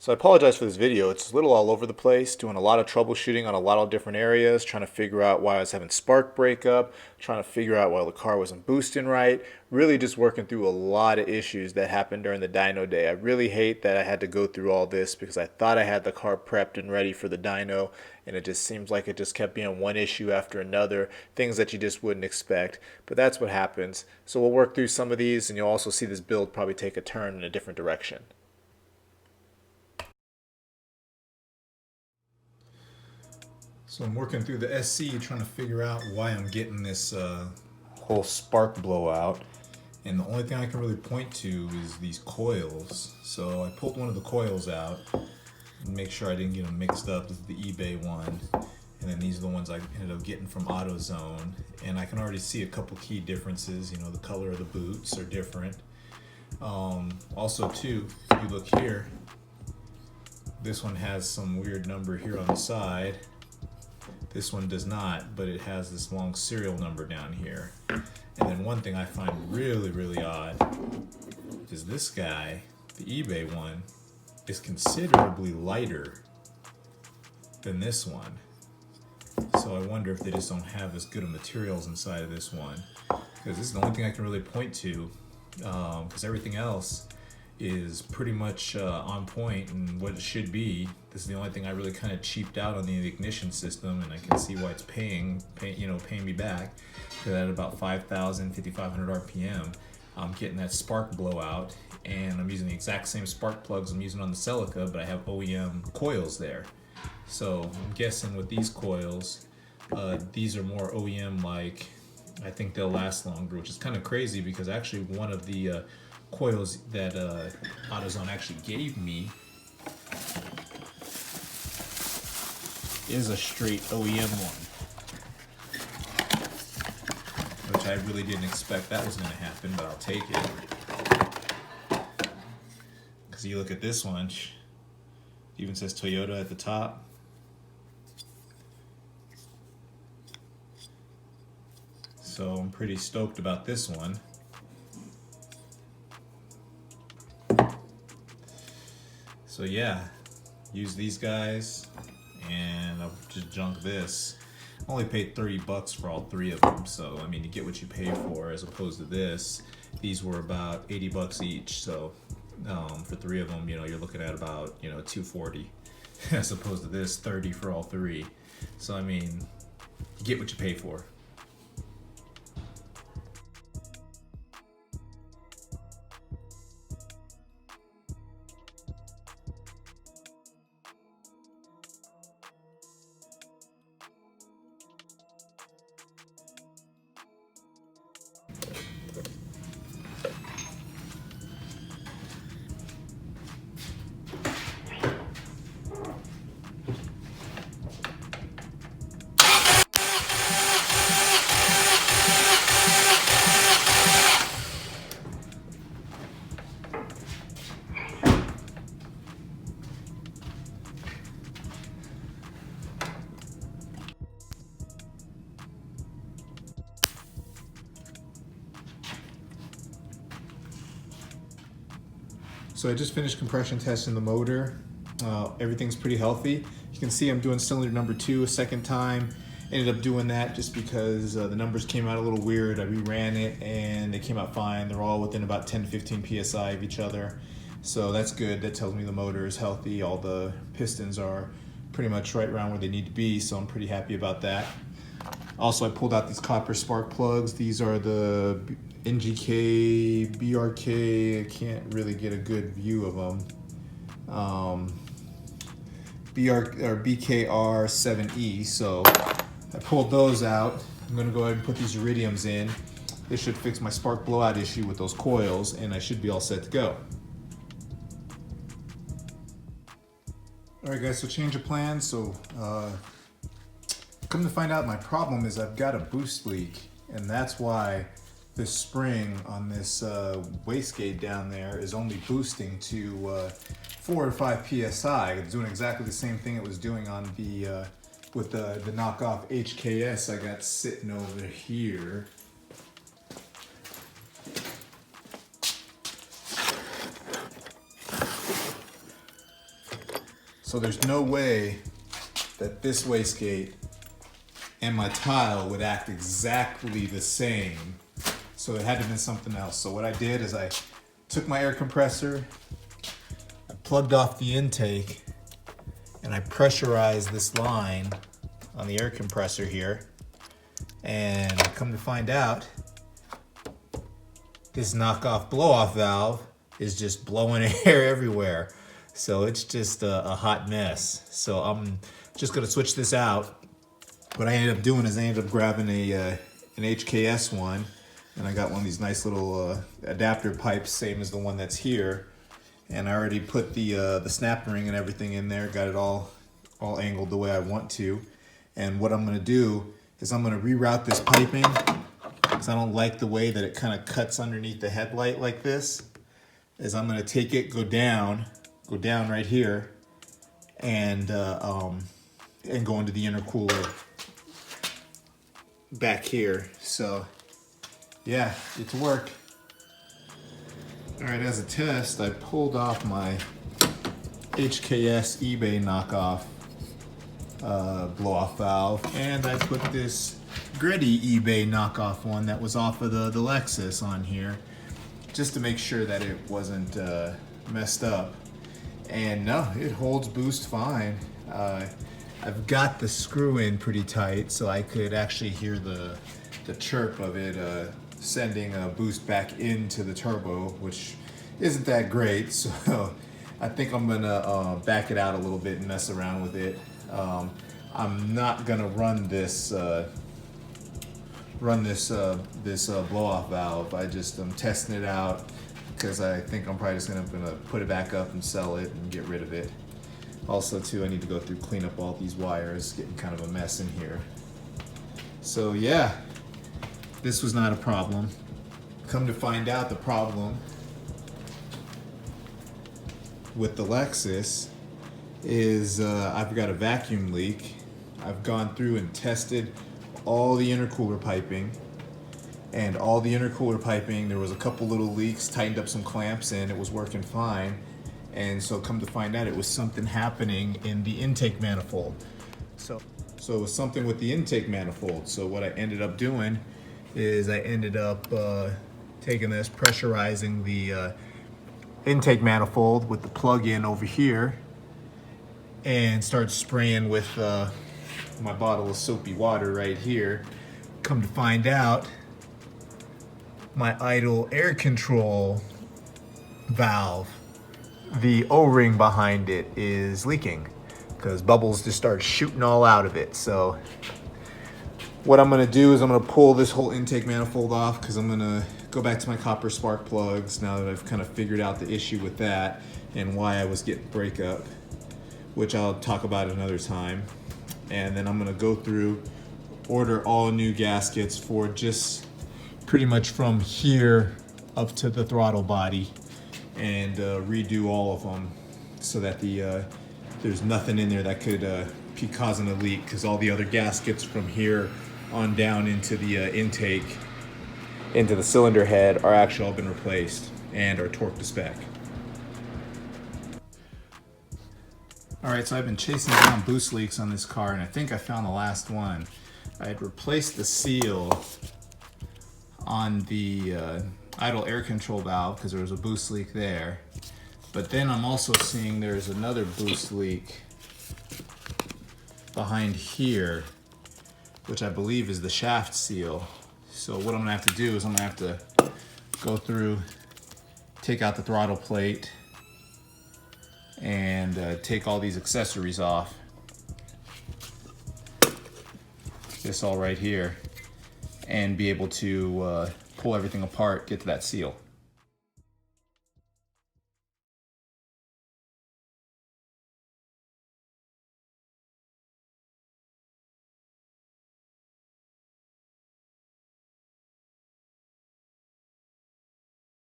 So I apologize for this video. It's a little all over the place, doing a lot of troubleshooting on a lot of different areas, trying to figure out why I was having spark breakup, trying to figure out why the car wasn't boosting right, really just working through a lot of issues that happened during the dyno day. I really hate that I had to go through all this because I thought I had the car prepped and ready for the dyno, and it just seems like it just kept being one issue after another, things that you just wouldn't expect. But that's what happens. So we'll work through some of these, and you'll also see this build probably take a turn in a different direction. So I'm working through the SC trying to figure out why I'm getting this whole spark blowout. And the only thing I can really point to is these coils. So I pulled one of the coils out and make sure I didn't get them mixed up. This is the eBay one. And then these are the ones I ended up getting from AutoZone. And I can already see a couple key differences. You know, the color of the boots are different. Also too, if you look here, this one has some weird number here on the side. This one does not, but it has this long serial number down here. And then one thing I find really, really odd is this guy, the eBay one, is considerably lighter than this one. So I wonder if they just don't have as good of materials inside of this one. Because this is the only thing I can really point to, because everything else is pretty much on point and what it should be. This is the only thing I really kind of cheaped out on the ignition system, and I can see why it's paying me back. Because at about 5,000, 5,500 RPM, I'm getting that spark blowout, and I'm using the exact same spark plugs I'm using on the Celica, but I have OEM coils there. So I'm guessing with these coils, these are more OEM like. I think they'll last longer, which is kind of crazy because actually one of the coils that AutoZone actually gave me is a straight OEM one, which I really didn't expect that was going to happen, but I'll take it. Because you look at this one, it even says Toyota at the top. So I'm pretty stoked about this one. So yeah, use these guys, and I'll just junk this. I only paid 30 bucks for all three of them, so I mean, you get what you pay for, as opposed to this. These were about 80 bucks each, so for three of them, you know, you're looking at about, you know, 240, as opposed to this 30 for all three. So I mean, you get what you pay for. So I just finished compression testing the motor. Everything's pretty healthy. You can see I'm doing cylinder number 2 a second time. Ended up doing that just because the numbers came out a little weird. I reran it and they came out fine. They're all within about 10 to 15 PSI of each other. So that's good. That tells me the motor is healthy. All the pistons are pretty much right around where they need to be, so I'm pretty happy about that. Also, I pulled out these copper spark plugs. These are the NGK, BRK, I can't really get a good view of them. BKRZE, so I pulled those out. I'm gonna go ahead and put these iridiums in. This should fix my spark blowout issue with those coils, and I should be all set to go. All right guys, so change of plans. So come to find out, my problem is I've got a boost leak, and that's why this spring on this wastegate down there is only boosting to 4 or 5 PSI. It's doing exactly the same thing it was doing on the with the knockoff HKS I got sitting over here. So there's no way that this wastegate and my tile would act exactly the same. So it had to have been something else. So what I did is I took my air compressor, I plugged off the intake, and I pressurized this line on the air compressor here. And come to find out, this knockoff blow-off valve is just blowing air everywhere. So it's just a hot mess. So I'm just gonna switch this out. What I ended up doing is I ended up grabbing an HKS one, and I got one of these nice little adapter pipes, same as the one that's here. And I already put the snap ring and everything in there, got it all angled the way I want to. And what I'm gonna do is I'm gonna reroute this piping, because I don't like the way that it kind of cuts underneath the headlight like this. Is I'm gonna take it, go down right here, and go into the intercooler back here. So yeah, it's work. All right, as a test, I pulled off my HKS eBay knockoff blow-off valve, and I put this gritty eBay knockoff one that was off of the Lexus on here, just to make sure that it wasn't messed up. And no, it holds boost fine. I've got the screw in pretty tight, so I could actually hear the chirp of it sending a boost back into the turbo, which isn't that great. So I think I'm gonna back it out a little bit and mess around with it. I'm not gonna run this blow-off valve. I'm testing it out because I think I'm probably just gonna put it back up and sell it and get rid of it. Also too, I need to go through, clean up all these wires, getting kind of a mess in here. So yeah, this was not a problem. Come to find out, the problem with the Lexus is I've got a vacuum leak. I've gone through and tested all the intercooler piping, and all the intercooler piping, there was a couple little leaks, tightened up some clamps, and it was working fine. And so come to find out, it was something happening in the intake manifold. So it was something with the intake manifold. So what I ended up doing is I ended up taking this, pressurizing the intake manifold with the plug-in over here, and start spraying with my bottle of soapy water right here. Come to find out, my idle air control valve, the O-ring behind it is leaking because bubbles just start shooting all out of it. So what I'm gonna do is I'm gonna pull this whole intake manifold off, because I'm gonna go back to my copper spark plugs now that I've kind of figured out the issue with that and why I was getting breakup, which I'll talk about another time. And then I'm gonna go through, order all new gaskets for just pretty much from here up to the throttle body, and redo all of them so that there's nothing in there that could be causing a leak, because all the other gaskets from here on down into the intake, into the cylinder head, are actually all been replaced and are torqued to spec. All right, so I've been chasing down boost leaks on this car, and I think I found the last one. I had replaced the seal on the idle air control valve because there was a boost leak there. But then I'm also seeing there's another boost leak behind here, which I believe is the shaft seal. So what I'm gonna have to do is I'm gonna have to go through, take out the throttle plate, and take all these accessories off. This all right here, and be able to pull everything apart, get to that seal.